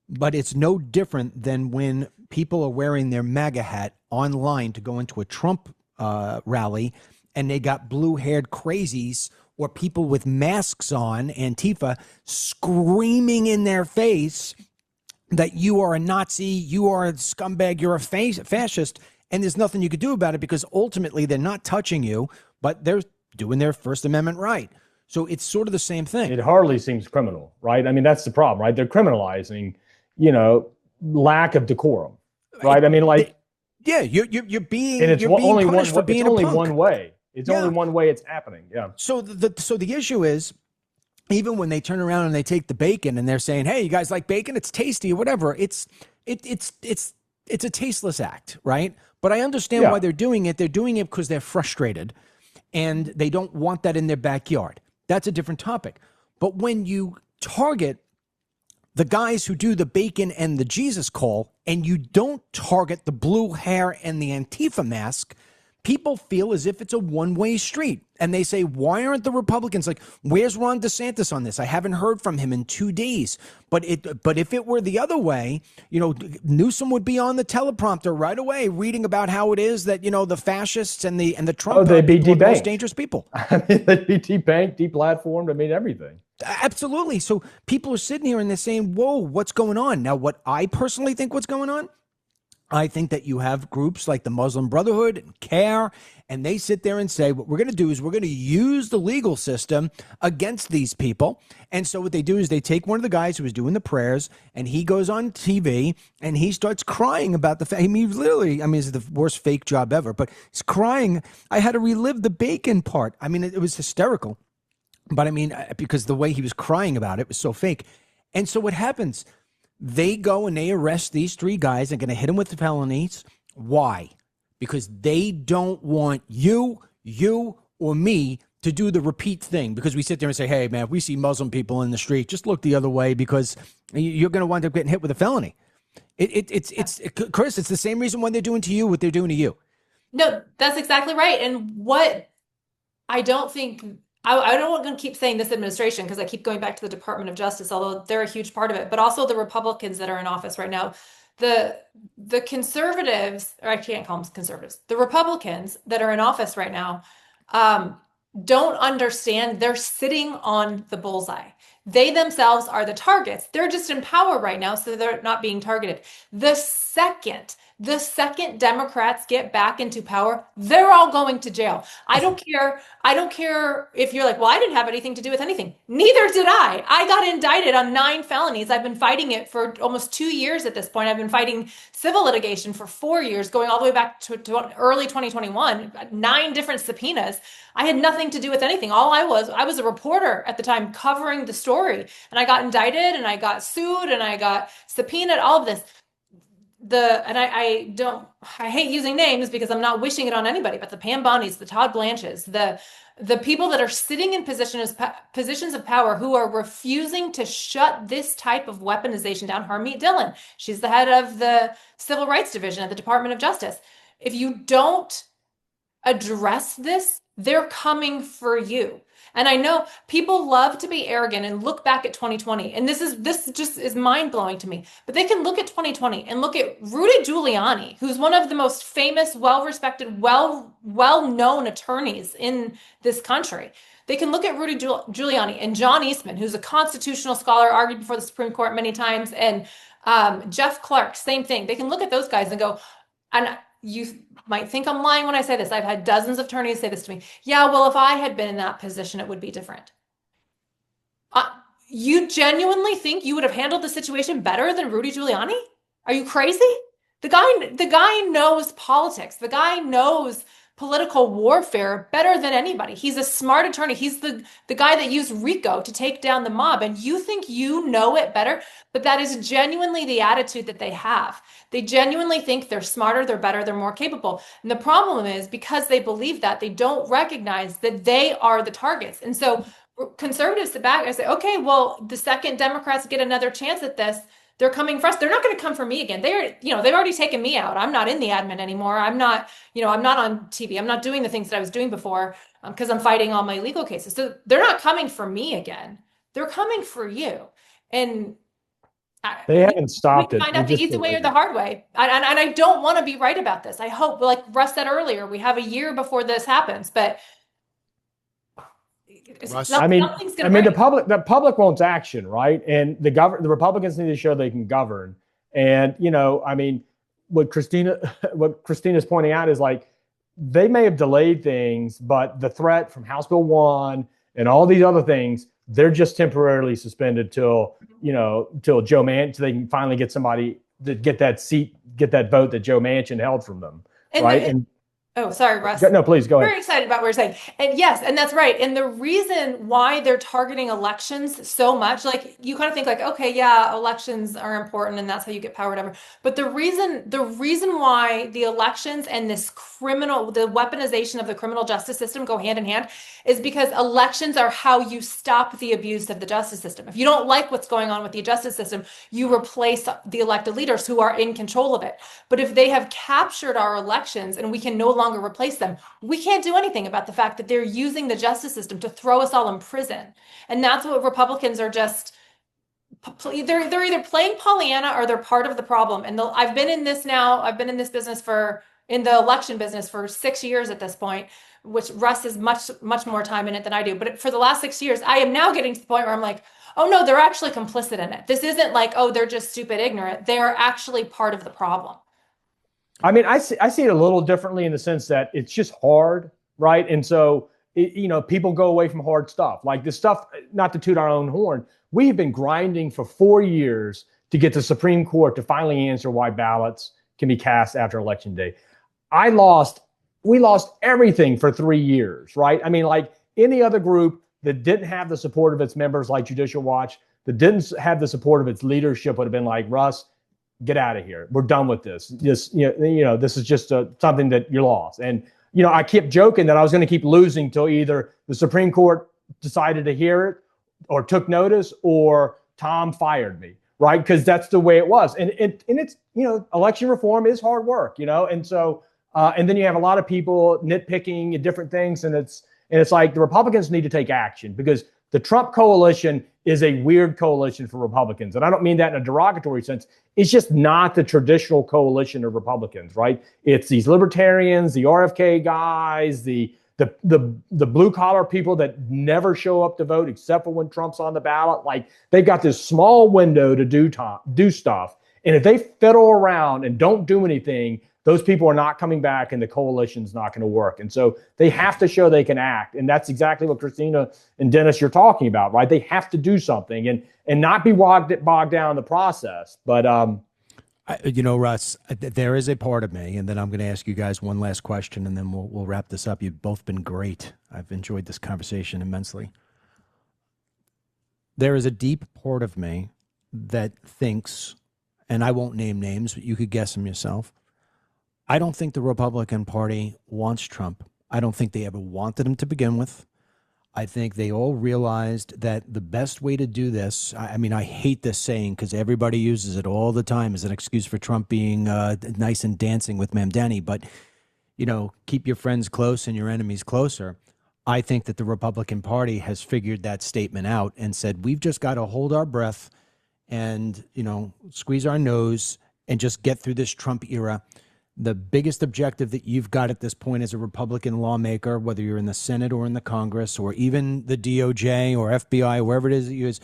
But it's no different than when people are wearing their MAGA hat online to go into a Trump rally, and they got blue-haired crazies or people with masks on, Antifa, screaming in their face that you are a Nazi, you are a scumbag, you're a fascist, and there's nothing you could do about it because ultimately they're not touching you, but they're doing their First Amendment right. So it's sort of the same thing. It hardly seems criminal, right? I mean, that's the problem, right? They're criminalizing, lack of decorum, right? I mean, like, yeah, you're being, and it's you're being only punished one, for being it's only a punk. one way. It's only one way it's happening. Yeah. So the issue is, even when they turn around and they take the bacon and they're saying, "Hey, you guys like bacon? It's tasty or whatever." It's a tasteless act, right? But I understand why they're doing it. They're doing it because they're frustrated and they don't want that in their backyard. That's a different topic. But when you target the guys who do the bacon and the Jesus call, and you don't target the blue hair and the Antifa mask, people feel as if it's a one-way street. And they say, why aren't the Republicans like, where's Ron DeSantis on this? I haven't heard from him in 2 days. But if it were the other way, Newsom would be on the teleprompter right away reading about how it is that, the fascists and the Trump they'd be people are the most debanked. dangerous people. I mean, they'd be debanked, deplatformed. I mean, everything. Absolutely. So people are sitting here and they're saying, whoa, what's going on? Now, what I personally think what's going on, I think that you have groups like the Muslim Brotherhood and CARE, and they sit there and say, what we're going to do is we're going to use the legal system against these people. And so what they do is they take one of the guys who was doing the prayers, and he goes on TV and he starts crying about the fact, it's the worst fake job ever, but he's crying. I had to relive the bacon part. I mean, it was hysterical. But I mean, because the way he was crying about it was so fake. And so what happens? They go and they arrest these 3 guys. They're going to hit them with the felonies. Why? Because they don't want you, or me to do the repeat thing. Because we sit there and say, hey, man, if we see Muslim people in the street, just look the other way because you're going to wind up getting hit with a felony. Chris, it's the same reason why they're doing to you what they're doing to you. No, that's exactly right. And what I don't think... I don't want to keep saying this administration because I keep going back to the Department of Justice, although they're a huge part of it, but also the Republicans that are in office right now. The conservatives, or I can't call them conservatives, the Republicans that are in office right now don't understand they're sitting on the bullseye. They themselves are the targets. They're just in power right now, so they're not being targeted. The second Democrats get back into power, they're all going to jail. I don't care if you're like, well, I didn't have anything to do with anything. Neither did I. I got indicted on 9 felonies. I've been fighting it for almost 2 years at this point. I've been fighting civil litigation for 4 years, going all the way back to early 2021, 9 different subpoenas. I had nothing to do with anything. I was a reporter at the time covering the story, and I got indicted and I got sued and I got subpoenaed, all of this. I hate using names because I'm not wishing it on anybody, but the Pam Bondi's, the Todd Blanches, the people that are sitting in positions of power who are refusing to shut this type of weaponization down. Harmeet Dillon, she's the head of the Civil Rights Division at the Department of Justice. If you don't address this, they're coming for you. And I know people love to be arrogant and look back at 2020. And this just is mind-blowing to me. But they can look at 2020 and look at Rudy Giuliani, who's one of the most famous, well-respected, well-known attorneys in this country. They can look at Rudy Giuliani and John Eastman, who's a constitutional scholar, argued before the Supreme Court many times, and Jeff Clark, same thing. They can look at those guys and go, and you might think I'm lying when I say this. I've had dozens of attorneys say this to me. Yeah, well, if I had been in that position, it would be different. You genuinely think you would have handled the situation better than Rudy Giuliani? Are you crazy? The guy knows politics. The guy knows political warfare better than anybody. He's a smart attorney. He's the guy that used RICO to take down the mob. And you think you know it better, but that is genuinely the attitude that they have. They genuinely think they're smarter, they're better, they're more capable. And the problem is because they believe that, they don't recognize that they are the targets. And so conservatives sit back and say, okay, well, the second Democrats get another chance at this, they're coming for us. They're not going to come for me again. They've already taken me out. I'm not in the admin anymore. I'm not on TV. I'm not doing the things that I was doing before because I'm fighting all my legal cases. So they're not coming for me again. They're coming for you. And they haven't stopped it. Find out the easy way or the hard way. And I don't want to be right about this. I hope, like Russ said earlier, we have a year before this happens, but the public wants action, right? And the Republicans need to show they can govern. And, what Christina's pointing out is like, they may have delayed things, but the threat from House Bill 1 and all these other things, they're just temporarily suspended till Joe Manchin, so they can finally get somebody to get that seat, get that vote that Joe Manchin held from them. Right. Oh, sorry, Russ. No, please go ahead. Very excited about what you're saying. And yes, and that's right. And the reason why they're targeting elections so much, like you kind of think like, okay, yeah, elections are important and that's how you get power, whatever. But the reason why the elections and the weaponization of the criminal justice system go hand in hand is because elections are how you stop the abuse of the justice system. If you don't like what's going on with the justice system, you replace the elected leaders who are in control of it. But if they have captured our elections and we can no longer replace them, we can't do anything about the fact that they're using the justice system to throw us all in prison. And that's what Republicans are just, they're either playing Pollyanna or they're part of the problem. And I've been in this business in the election business for 6 years at this point, which Russ has much more time in it than I do. But for the last 6 years, I am now getting to the point where I'm like, oh no, they're actually complicit in it. This isn't like, oh, they're just stupid ignorant. They are actually part of the problem. I mean, I see it a little differently in the sense that it's just hard, right? And so, people go away from hard stuff. Like this stuff, not to toot our own horn, we have been grinding for 4 years to get the Supreme Court to finally answer why ballots can be cast after Election Day. We lost everything for 3 years, right? I mean, like any other group that didn't have the support of its members, like Judicial Watch, that didn't have the support of its leadership, would have been like, Russ, get out of here. We're done with this. This is just something that you lost. And, I kept joking that I was going to keep losing till either the Supreme Court decided to hear it or took notice or Tom fired me, right? Because that's the way it was. And it's, election reform is hard work, and so, and then you have a lot of people nitpicking at different things. And it's like the Republicans need to take action because the Trump coalition is a weird coalition for Republicans. And I don't mean that in a derogatory sense. It's just not the traditional coalition of Republicans, right? It's these libertarians, the RFK guys, the blue collar people that never show up to vote except for when Trump's on the ballot. Like they've got this small window to do stuff. And if they fiddle around and don't do anything, those people are not coming back and the coalition's not going to work. And so they have to show they can act. And that's exactly what Christina and Dennis, you're talking about, right? They have to do something and not be bogged down in the process. But, Russ, there is a part of me, and then I'm going to ask you guys one last question and then we'll wrap this up. You've both been great. I've enjoyed this conversation immensely. There is a deep part of me that thinks, and I won't name names, but you could guess them yourself. I don't think the Republican Party wants Trump. I don't think they ever wanted him to begin with. I think they all realized that the best way to do this, I mean, I hate this saying because everybody uses it all the time as an excuse for Trump being nice and dancing with Mamdani, but, keep your friends close and your enemies closer. I think that the Republican Party has figured that statement out and said, we've just got to hold our breath and, squeeze our nose and just get through this Trump era. The biggest objective that you've got at this point as a Republican lawmaker, whether you're in the Senate or in the Congress or even the DOJ or FBI, or wherever it is that you use,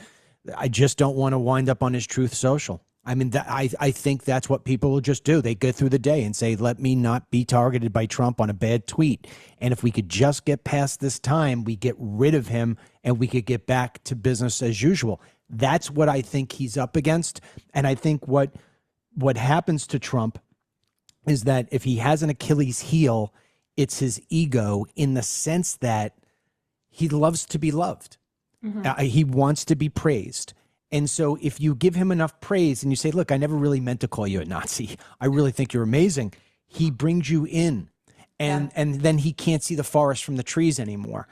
I just don't want to wind up on his Truth Social. I mean, I think that's what people will just do. They go through the day and say, let me not be targeted by Trump on a bad tweet. And if we could just get past this time, we get rid of him and we could get back to business as usual. That's what I think he's up against. And I think what happens to Trump is that if he has an Achilles heel, it's his ego in the sense that he loves to be loved. Mm-hmm. He wants to be praised. And so if you give him enough praise and you say, look, I never really meant to call you a Nazi. I really think you're amazing. He brings you in and then he can't see the forest from the trees anymore.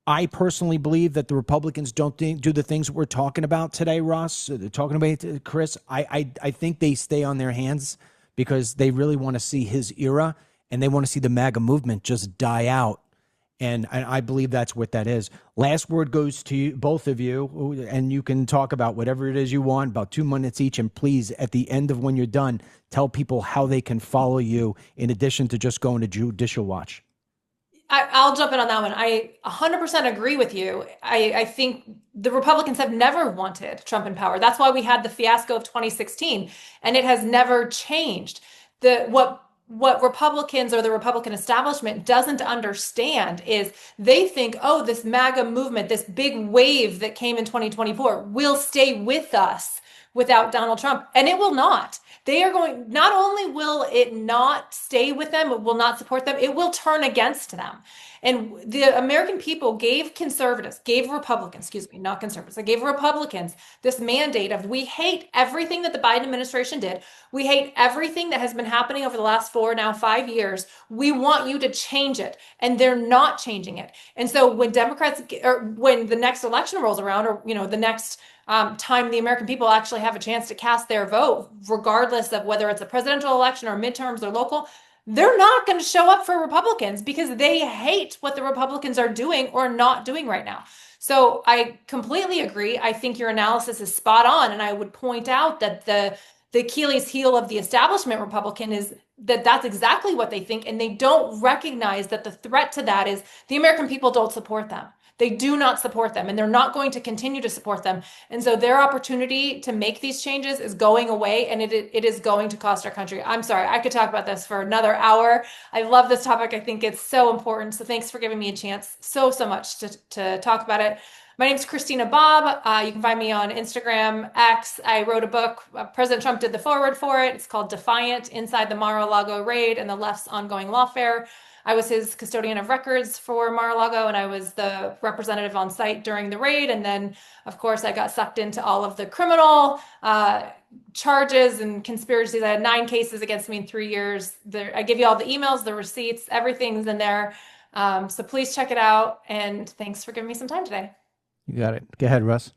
I personally believe that the Republicans don't do the things we're talking about today, Ross, talking about Chris. I think they stay on their hands because they really want to see his era and they want to see the MAGA movement just die out. And I believe that's what that is. Last word goes to you, both of you, and you can talk about whatever it is you want, about 2 minutes each. And please, at the end of when you're done, tell people how they can follow you in addition to just going to Judicial Watch. I'll jump in on that one. I 100% agree with you. I think the Republicans have never wanted Trump in power. That's why we had the fiasco of 2016, and it has never changed. what Republicans or the Republican establishment doesn't understand is they think, oh, this MAGA movement, this big wave that came in 2024 will stay with us without Donald Trump. And it will not. They are going, not only will it not stay with them, it will not support them, it will turn against them. And the American people gave Republicans, excuse me, not conservatives, they gave Republicans this mandate of, we hate everything that the Biden administration did. We hate everything that has been happening over the last 5 years. We want you to change it. And they're not changing it. And so when when the next election rolls around, or, the next time the American people actually have a chance to cast their vote, regardless of whether it's a presidential election or midterms or local, they're not going to show up for Republicans because they hate what the Republicans are doing or not doing right now. So I completely agree. I think your analysis is spot on. And I would point out that the Achilles heel of the establishment Republican is that that's exactly what they think. And they don't recognize that the threat to that is the American people don't support them. They do not support them, and they're not going to continue to support them. And so their opportunity to make these changes is going away, and it is going to cost our country. I'm sorry, I could talk about this for another hour. I love this topic. I think it's so important. So thanks for giving me a chance so much to talk about it. My name's Christina Bobb. You can find me on Instagram, X. I wrote a book. President Trump did the foreword for it. It's called Defiant: Inside the Mar-a-Lago Raid and the Left's Ongoing Lawfare. I was his custodian of records for Mar-a-Lago, and I was the representative on site during the raid. And then, of course, I got sucked into all of the criminal charges and conspiracies. I had 9 cases against me in 3 years. I give you all the emails, the receipts, everything's in there. So please check it out. And thanks for giving me some time today. You got it. Go ahead, Russ.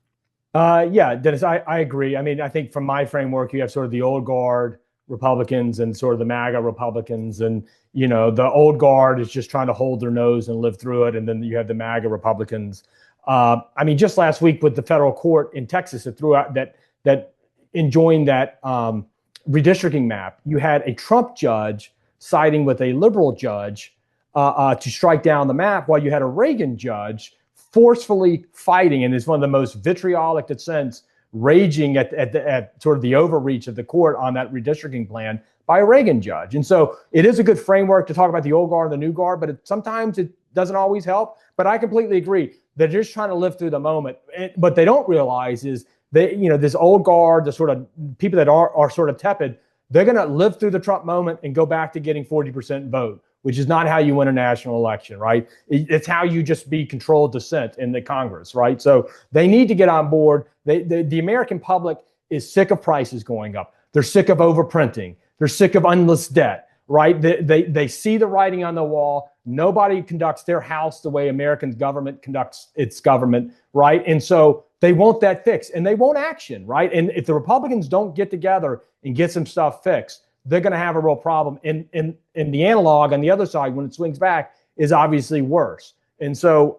Yeah, Dennis, I agree. I mean, I think from my framework, you have sort of the old guard Republicans and sort of the MAGA Republicans. And, the old guard is just trying to hold their nose and live through it. And then you have the MAGA Republicans. I mean, just last week with the federal court in Texas that threw out that enjoined that redistricting map, you had a Trump judge siding with a liberal judge to strike down the map, while you had a Reagan judge forcefully fighting, and it's one of the most vitriolic dissents, raging at sort of the overreach of the court on that redistricting plan by a Reagan judge. And so it is a good framework to talk about the old guard and the new guard, but sometimes it doesn't always help. But I completely agree. They're just trying to live through the moment. What they don't realize is they, this old guard, the sort of people that are sort of tepid, they're going to live through the Trump moment and go back to getting 40% vote, which is not how you win a national election, right? It's how you just be controlled dissent in the Congress, right? So they need to get on board. The American public is sick of prices going up. They're sick of overprinting. They're sick of endless debt, right? They see the writing on the wall. Nobody conducts their house the way American government conducts its government, right? And so they want that fixed, and they want action, right? And if the Republicans don't get together and get some stuff fixed, they're going to have a real problem. And the analog on the other side, when it swings back, is obviously worse. And so,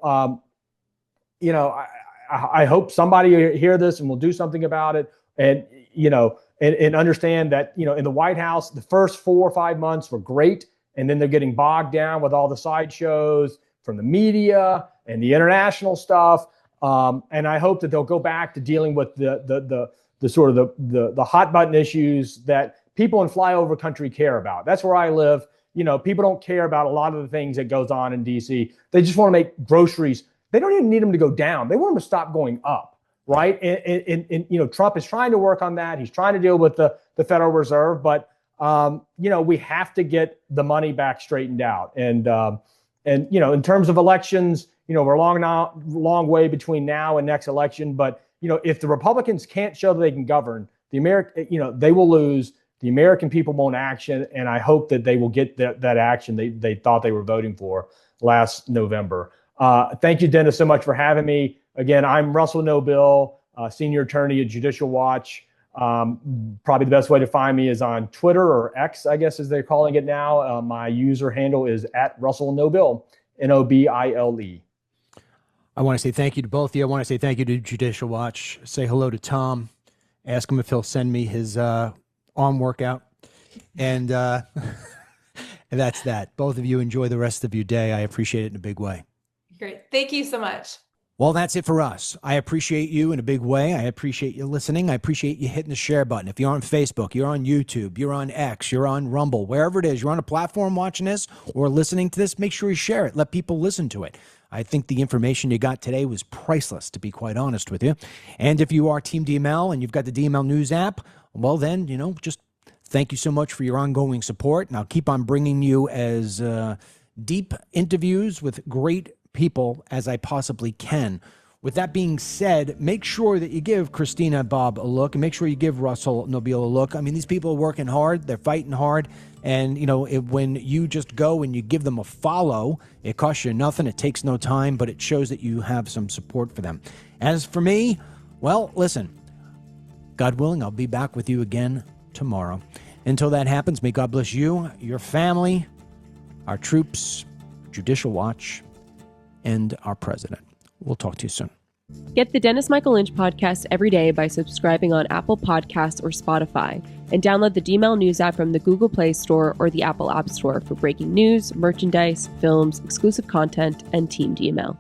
I hope somebody hear this and will do something about it. And, and understand that, in the White House, the first 4 or 5 months were great. And then they're getting bogged down with all the sideshows from the media and the international stuff. And I hope that they'll go back to dealing with the sort of the hot button issues that people in flyover country care about. That's where I live. People don't care about a lot of the things that goes on in DC. They just want to make groceries. They don't even need them to go down. They want them to stop going up, right? And Trump is trying to work on that. He's trying to deal with the Federal Reserve, but we have to get the money back straightened out. And in terms of elections, we're a long way between now and next election. But if the Republicans can't show that they can govern, they will lose. The American people want action, and I hope that they will get that action they thought they were voting for last November. Thank you, Dennis, so much for having me. Again, I'm Russell Nobile, senior attorney at Judicial Watch. Probably the best way to find me is on Twitter, or X, I guess, as they're calling it now. My user handle is @RussellNobile, Nobile. I want to say thank you to both of you. I want to say thank you to Judicial Watch. Say hello to Tom. Ask him if he'll send me his arm workout. And that's that. Both of you enjoy the rest of your day. I appreciate it in a big way. Great. Thank you so much. Well, that's it for us. I appreciate you in a big way. I appreciate you listening. I appreciate you hitting the share button. If you're on Facebook, you're on YouTube, you're on X, you're on Rumble, wherever it is, you're on a platform watching this or listening to this, make sure you share it. Let people listen to it. I think the information you got today was priceless, to be quite honest with you. And if you are Team DML and you've got the DML News app, well then, just thank you so much for your ongoing support. And I'll keep on bringing you as deep interviews with great people as I possibly can. With that being said, make sure that you give Christina Bobb a look and make sure you give Russell Nobile a look. I mean, these people are working hard. They're fighting hard. And, when you just go and you give them a follow, it costs you nothing. It takes no time, but it shows that you have some support for them. As for me, well, listen, God willing, I'll be back with you again tomorrow. Until that happens, may God bless you, your family, our troops, Judicial Watch, and our president. We'll talk to you soon. Get the Dennis Michael Lynch podcast every day by subscribing on Apple Podcasts or Spotify, and download the DML News app from the Google Play Store or the Apple App Store for breaking news, merchandise, films, exclusive content, and Team DML.